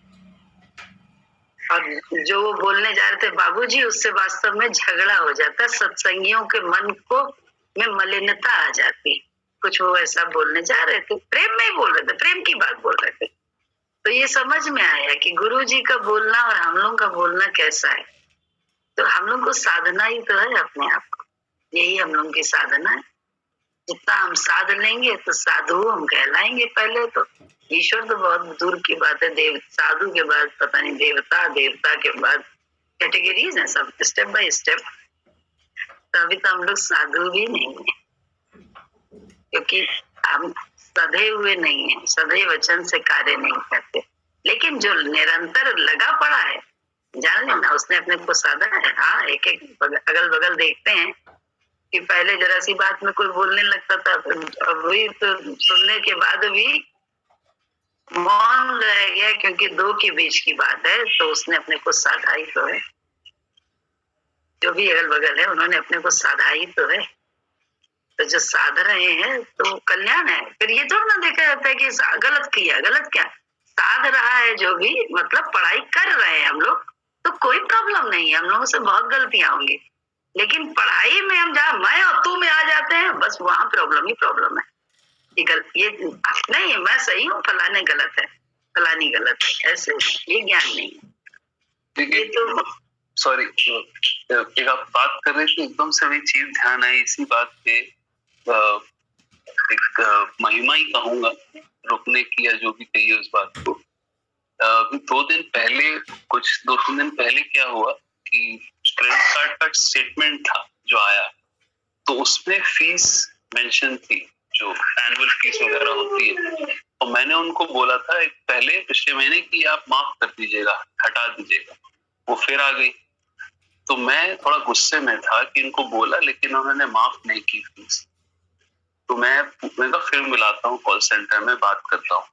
और जो वो बोलने जा रहे थे बाबूजी, उससे वास्तव में झगड़ा हो जाता, सत्संगियों के मन को में मलिनता आ जाती। कुछ वो ऐसा बोलने जा रहे थे, प्रेम में ही बोल रहे थे, प्रेम की बात बोल रहे थे, तो ये समझ में आया कि गुरुजी का बोलना और हम लोग का बोलना कैसा है। तो हम लोग को साधना ही तो है अपने आप को, यही हम लोग की साधना है। जितना हम साध लेंगे तो साधु हम कहलाएंगे। पहले तो ईश्वर तो बहुत दूर की बात है, देव साधु के बाद पता नहीं देवता, देवता के बाद कैटेगरीज है सब, स्टेप बाय स्टेप। तो अभी तो हम लोग साधु भी नहीं है, क्योंकि हम सधे हुए नहीं है, सधे वचन से कार्य नहीं करते। लेकिन जो निरंतर लगा पड़ा है, जान लेना उसने अपने को साधा है। हाँ, एक एक अगल बगल देखते हैं कि पहले जरा सी बात में कोई बोलने लगता था, वही तो सुनने के बाद भी मौन रह गया, क्योंकि 2 के बीच की बात है, तो उसने अपने को साधा ही तो है। जो भी अगल बगल है उन्होंने अपने को साधा ही तो है। तो जो साध रहे हैं तो कल्याण है। फिर ये थोड़ा ना देखा जाता है कि गलत किया, गलत क्या, साध रहा है जो भी, मतलब पढ़ाई कर रहे हैं हम लोग, तो कोई प्रॉब्लम नहीं है, हम लोगों से बहुत गलतियां होंगी, लेकिन पढ़ाई में हम जहाँ मैं और तू में आ जाते हैं, बस वहां प्रॉब्लम ही प्रॉब्लम है। ये नहीं है मैं सही हूँ, फलाने गलत है, फलानी गलत है, ऐसे ये ज्ञान नहीं है। ये तो सॉरी, एक आप बात कर रहे थे, एकदम से भी चीज ध्यान आई इसी बात पे, एक महिमा ही कहूंगा रुकने की, या जो भी कहिए उस बात को। 2-3 दिन पहले क्या हुआ कि क्रेडिट कार्ड का स्टेटमेंट था जो आया, तो उसमें फीस मेंशन थी, जो एनुअल फीस वगैरह होती है। और मैंने उनको बोला था एक पहले पिछले महीने कि आप माफ कर दीजिएगा, हटा दीजिएगा। वो फिर आ गई, तो मैं थोड़ा गुस्से में था कि इनको बोला लेकिन उन्होंने माफ नहीं की फीस। तो मैं फिर मिलाता हूँ कॉल सेंटर में, बात करता हूँ।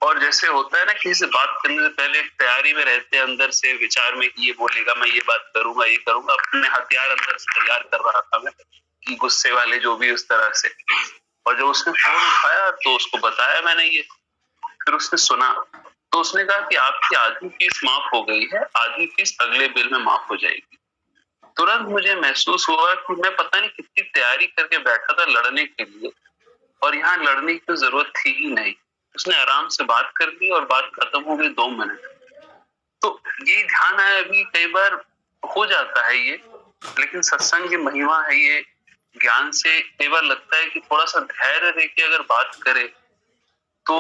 और जैसे होता है ना, किसी से बात करने से पहले एक तैयारी में रहते हैं, अंदर से विचार में कि ये बोलेगा, मैं ये बात करूंगा, ये करूंगा, अपने हथियार अंदर से तैयार कर रहा था मैं कि गुस्से वाले जो भी उस तरह से। और जब उसने फोन उठाया तो उसको बताया मैंने ये, फिर उसने सुना तो उसने कहा कि आपकी आधी फीस माफ हो गई है, आधी फीस अगले बिल में माफ हो जाएगी। तुरंत मुझे महसूस हुआ कि मैं पता नहीं कितनी तैयारी करके बैठा था लड़ने के लिए, और यहाँ लड़ने की जरूरत थी ही नहीं। उसने आराम से बात कर दी और बात खत्म हो गई 2 मिनट। तो ये ध्यान आया, अभी कई बार हो जाता है ये, लेकिन सत्संग की महिमा है ये। ज्ञान से कई बार लगता है कि थोड़ा सा धैर्य लेके अगर बात करे तो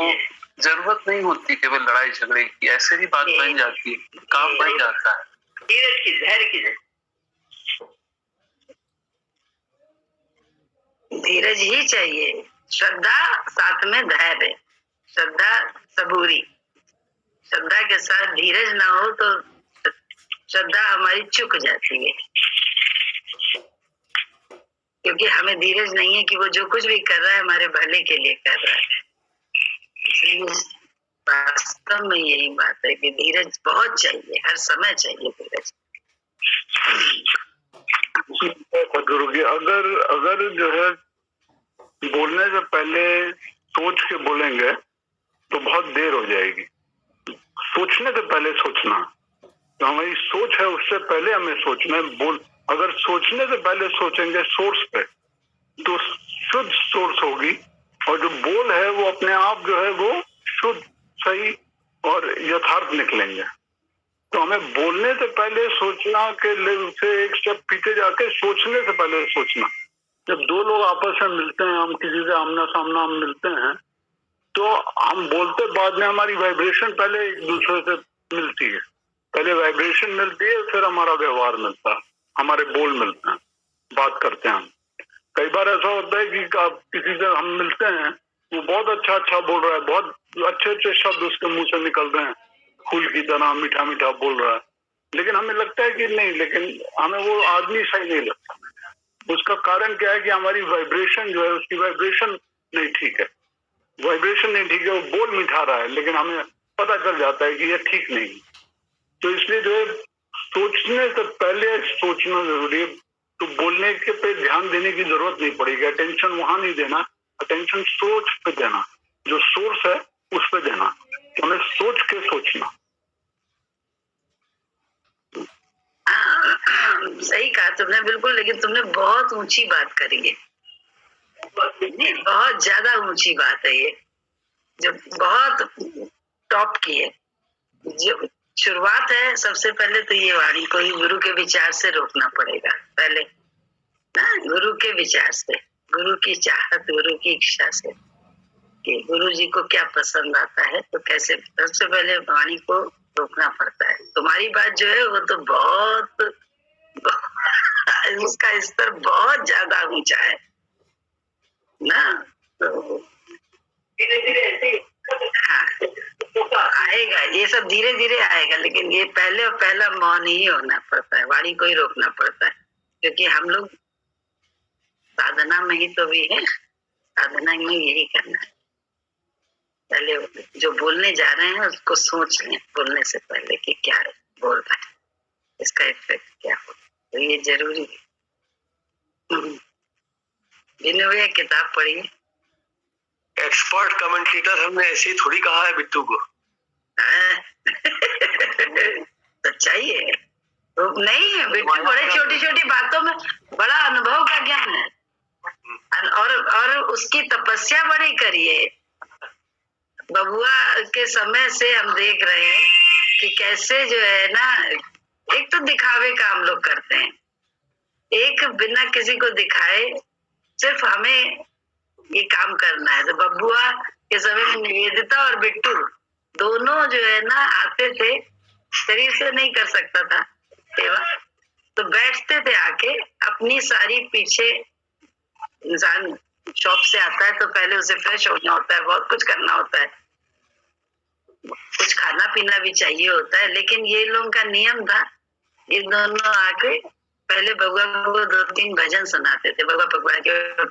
जरूरत नहीं होती केवल लड़ाई झगड़े की, ऐसे ही बात बन जाती है, काम बन जाता है। धीरज की, धैर्य की, धीरज ही चाहिए, श्रद्धा साथ में धैर्य, श्रद्धा सबूरी। श्रद्धा के साथ धीरज ना हो तो श्रद्धा हमारी चुक जाती है, क्योंकि हमें धीरज नहीं है कि वो जो कुछ भी कर रहा है हमारे भले के लिए कर रहा है। इसलिए वास्तव में यही बात है कि धीरज बहुत चाहिए, हर समय चाहिए धीरज। गुरु जी, अगर जो है बोलने से पहले सोच के बोलेंगे तो बहुत देर हो जाएगी। सोचने से पहले सोचना, तो हमारी सोच है उससे पहले हमें सोचना है। अगर सोचने से पहले सोचेंगे सोर्स पे तो शुद्ध सोर्स होगी, और जो बोल है वो अपने आप जो है वो शुद्ध, सही और यथार्थ निकलेंगे। तो हमें बोलने से पहले सोचना के लिए से एक स्टेप पीछे जाके सोचने से पहले सोचना। जब दो लोग आपस में मिलते हैं, हम किसी से आमना सामना मिलते हैं, तो हम बोलते बाद में हमारी वाइब्रेशन पहले एक दूसरे से मिलती है। पहले वाइब्रेशन मिलती है, फिर हमारा व्यवहार मिलता है, हमारे बोल मिलते हैं, बात करते हैं हम। कई बार ऐसा होता है कि आप किसी से हम मिलते हैं, वो बहुत अच्छा बोल रहा है, बहुत अच्छे शब्द उसके मुंह से निकल रहे हैं, फूल की तरह मीठा मीठा बोल रहा है, लेकिन हमें लगता है कि नहीं, लेकिन हमें वो आदमी सही नहीं लगता। उसका कारण क्या है कि हमारी वाइब्रेशन जो है, उसकी वाइब्रेशन नहीं ठीक है, वाइब्रेशन नहीं ठीक है। वो बोल मिठा रहा है लेकिन हमें पता चल जाता है कि ये ठीक नहीं। तो इसलिए जो है सोचने से पहले सोचना जरूरी है। तो बोलने के पे ध्यान देने की जरूरत नहीं पड़ेगी, अटेंशन वहां नहीं देना, अटेंशन सोच पे देना, जो सोर्स है उस पे देना। तो हमें सोच के सोचना। सही कहा तुमने, बिल्कुल। लेकिन तुमने बहुत ऊंची बात करी है, बहुत ज्यादा ऊंची बात है ये, जो बहुत टॉप की है। जो शुरुआत है, सबसे पहले तो ये वाणी को ही गुरु के विचार से रोकना पड़ेगा पहले ना, गुरु के विचार से, गुरु की चाहत, गुरु की इच्छा से कि गुरु जी को क्या पसंद आता है। तो कैसे, सबसे पहले वाणी को रोकना पड़ता है। तुम्हारी बात जो है वो तो बहुत उसका स्तर बहुत ज्यादा ऊंचा है ना। तो धीरे धीरे आएगा, ये सब धीरे धीरे आएगा, लेकिन ये पहले और पहला मौन ही होना पड़ता है, वाणी को ही रोकना पड़ता है। क्योंकि हम लोग साधना में ही तो भी है, साधना में यही करना है। पहले जो बोलने जा रहे हैं उसको सोच लें बोलने से पहले कि क्या बोल रहा है, इसका इफेक्ट क्या हो। तो ये जरूरी है। बिनु भैया किताब पढ़िए। एक्सपर्ट कमेंटेटर हमने ऐसे ही थोड़ी कहा है बिट्टू को। सच्चाई है, तो नहीं है बिट्टू, बड़े छोटी छोटी बातों में बड़ा अनुभव का ज्ञान है, और उसकी तपस्या बड़ी करिए। बबुआ के समय से हम देख रहे हैं कि कैसे जो है ना, एक तो दिखावे का हम लोग करते हैं, एक बिना किसी को दिखाए सिर्फ हमें ये काम करना है। तो बबुआ के समय में निवेदिता और बिट्टू दोनों जो है ना आते थे, शरीर से नहीं कर सकता था सेवा, तो बैठते थे आके, अपनी सारी पीछे इंसान शॉप से आता है तो पहले उसे फ्रेश होना होता है, बहुत कुछ करना होता है, कुछ खाना पीना भी चाहिए होता है। लेकिन ये लोगों का नियम था, ये दोनों आके पहले बउआ को 2-3 भजन सुनाते थे। बउआ पकवा के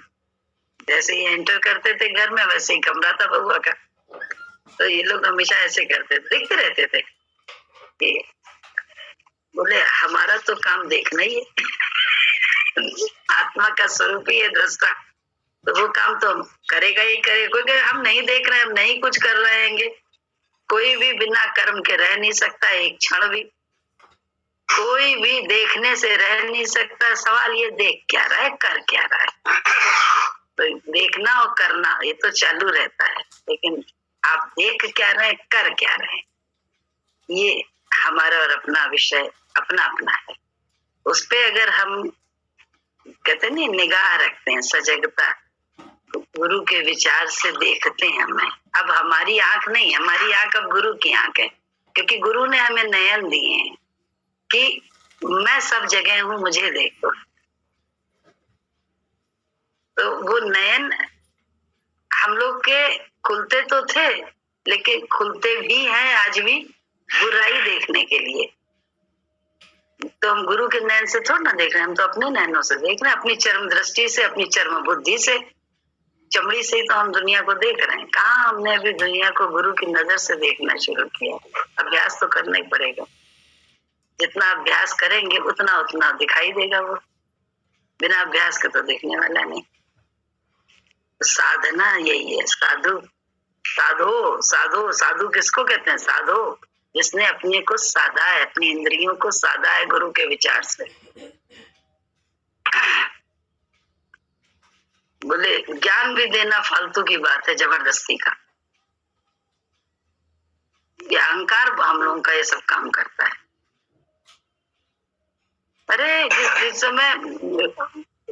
जैसे ही एंटर करते थे घर में, वैसे ही कमरा था बउआ का। तो ये लोग हमेशा ऐसे करते थे, देखते रहते थे कि बोले हमारा तो काम देखना ही है, आत्मा का स्वरूप ही है दृष्टा, तो वो काम तो करेगा ही करेगा। क्योंकि हम नहीं देख रहे हैं, हम नहीं कुछ कर रहे हैं, कोई भी बिना कर्म के रह नहीं सकता, एक क्षण भी कोई भी देखने से रह नहीं सकता। सवाल ये देख क्या रहा है, कर क्या रहा है। तो देखना और करना ये तो चालू रहता है, लेकिन आप देख क्या रहे हैं, कर क्या रहे हैं, ये हमारा और अपना विषय अपना अपना है। उस पे अगर हम कहते नहीं निगाह रखते हैं, सजगता, गुरु के विचार से देखते हैं हमें। अब हमारी आंख नहीं, हमारी आंख अब गुरु की आंख है, क्योंकि गुरु ने हमें नयन दिए हैं कि मैं सब जगह हूं, मुझे देखो। तो वो नयन हम लोग के खुलते तो थे, लेकिन खुलते भी हैं आज भी बुराई देखने के लिए। तो हम गुरु के नयन से थोड़ा ना देख रहे हैं, हम तो अपने नयनों से देख रहे हैं, अपनी चरम दृष्टि से, अपनी चरम बुद्धि से, चमड़ी से ही तो हम दुनिया को देख रहे हैं। कहाँ हमने अभी दुनिया को गुरु की नजर से देखना शुरू किया। अभ्यास तो करना ही पड़ेगा, जितना अभ्यास करेंगे उतना उतना दिखाई देगा वो, बिना अभ्यास के तो देखने वाला नहीं। साधना यही है, साधु साधो साधो साधु किसको कहते हैं? साधो, जिसने अपने को साधा है, अपनी इंद्रियों को साधा है गुरु के विचार से। बोले ज्ञान भी देना फालतू की बात है, जबरदस्ती का। ये अहंकार हम लोगों का ये सब काम करता है। अरे जिस समय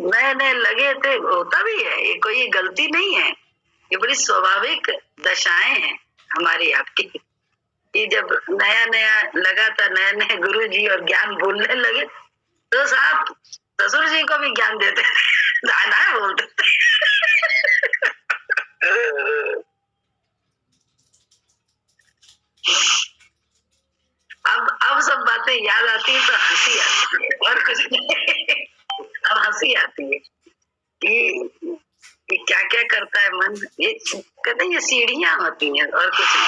नए नए लगे थे, होता भी है, ये कोई गलती नहीं है, ये बड़ी स्वाभाविक दशाएं हैं हमारी आपकी। कि जब नया नया लगा था, नए नए गुरु जी और ज्ञान बोलने लगे, तो साहब ससुर जी को भी ज्ञान देते दादा बोलते अब सब बातें याद आती है तो हंसी आती है, और कुछ नहीं। अब हंसी आती है कि क्या क्या करता है मन। ये कहते हैं ये सीढ़ियां होती हैं और कुछ नहीं।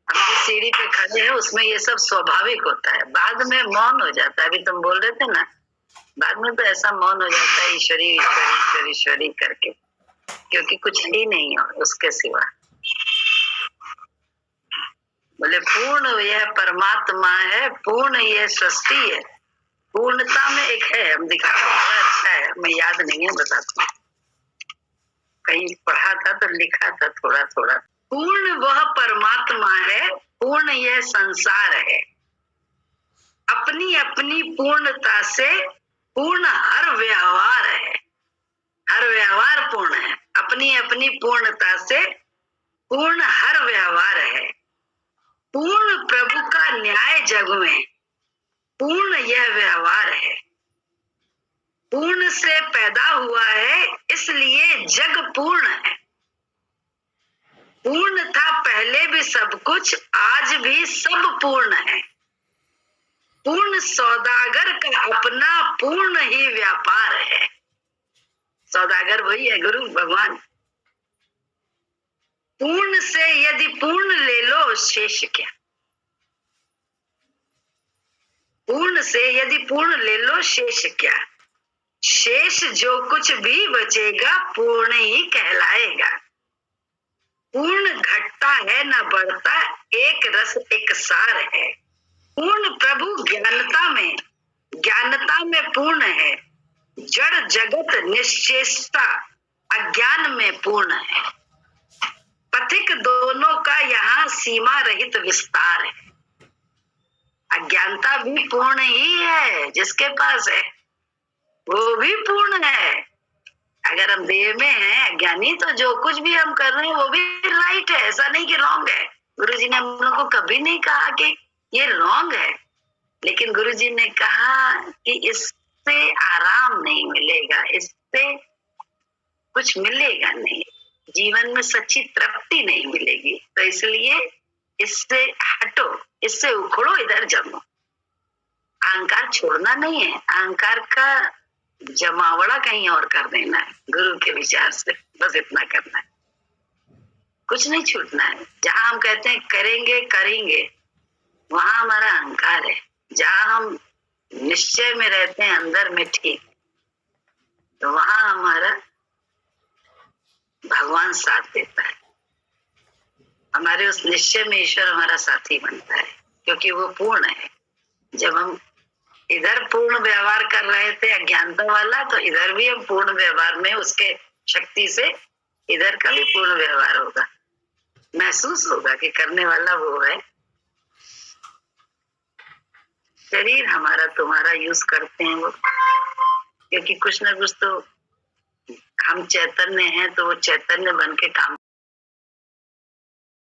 हम जिस सीढ़ी पे खड़े हैं उसमें ये सब स्वाभाविक होता है, बाद में मौन हो जाता है। अभी तुम बोल रहे थे ना, बाद में तो ऐसा मौन हो जाता है, ईश्वरी ईश्वरी ईश्वरी ईश्वरी करके, क्योंकि कुछ ही नहीं हो उसके सिवा। बोले पूर्ण यह परमात्मा है, पूर्ण यह सृष्टि है, पूर्णता में एक है। हम दिखाते हैं, अच्छा है, मैं याद नहीं है, बताता हूँ, कहीं पढ़ा था तो लिखा था थोड़ा थोड़ा। पूर्ण वह परमात्मा है, पूर्ण यह संसार है, अपनी अपनी पूर्णता से पूर्ण हर व्यवहार है, हर व्यवहार पूर्ण है, अपनी अपनी पूर्णता से पूर्ण हर व्यवहार है। पूर्ण प्रभु का न्याय जग में, पूर्ण यह व्यवहार है, पूर्ण से पैदा हुआ है इसलिए जग पूर्ण है। पूर्ण था पहले भी सब कुछ, आज भी सब पूर्ण है। पूर्ण सौदागर का अपना पूर्ण ही व्यापार है। सौदागर वही है, गुरु भगवान। पूर्ण से यदि पूर्ण ले लो, शेष क्या? पूर्ण से यदि पूर्ण ले लो, शेष क्या? शेष जो कुछ भी बचेगा पूर्ण ही कहलाएगा। पूर्ण घटता है न बढ़ता, एक रस एक सार है। पूर्ण प्रभु ज्ञानता में पूर्ण है, जड़ जगत निश्चेष्टा अज्ञान में पूर्ण है। पथिक दोनों का यहाँ सीमा रहित विस्तार है। अज्ञानता भी पूर्ण ही है, जिसके पास है वो भी पूर्ण है। अगर हम देह में हैं अज्ञानी, तो जो कुछ भी हम कर रहे हैं वो भी राइट है, ऐसा नहीं कि रॉन्ग है। गुरुजी ने हम लोग को कभी नहीं कहा कि ये रॉन्ग है, लेकिन गुरुजी ने कहा कि इससे आराम नहीं मिलेगा, इससे कुछ मिलेगा नहीं, जीवन में सच्ची तृप्ति नहीं मिलेगी। तो इसलिए इससे हटो, इससे उखड़ो, इधर जमो। अहंकार छोड़ना नहीं है, अहंकार का जमावड़ा कहीं और कर देना है गुरु के विचार से, बस इतना करना है, कुछ नहीं छूटना है। जहां हम कहते हैं करेंगे करेंगे, वहां हमारा अहंकार है। जहां हम निश्चय में रहते हैं अंदर में ठीक, तो वहां हमारा भगवान साथ देता है। हमारे उस निश्चय में ईश्वर हमारा साथी बनता है, क्योंकि वो पूर्ण है। जब हम इधर पूर्ण व्यवहार कर रहे थे अज्ञानता वाला, तो इधर भी हम पूर्ण व्यवहार में उसके शक्ति से इधर का भी पूर्ण व्यवहार होगा। महसूस होगा कि करने वाला वो है। शरीर हमारा तुम्हारा यूज करते हैं वो, क्योंकि कुछ ना कुछ तो हम चैतन्य हैं, तो वो चैतन्य बन के काम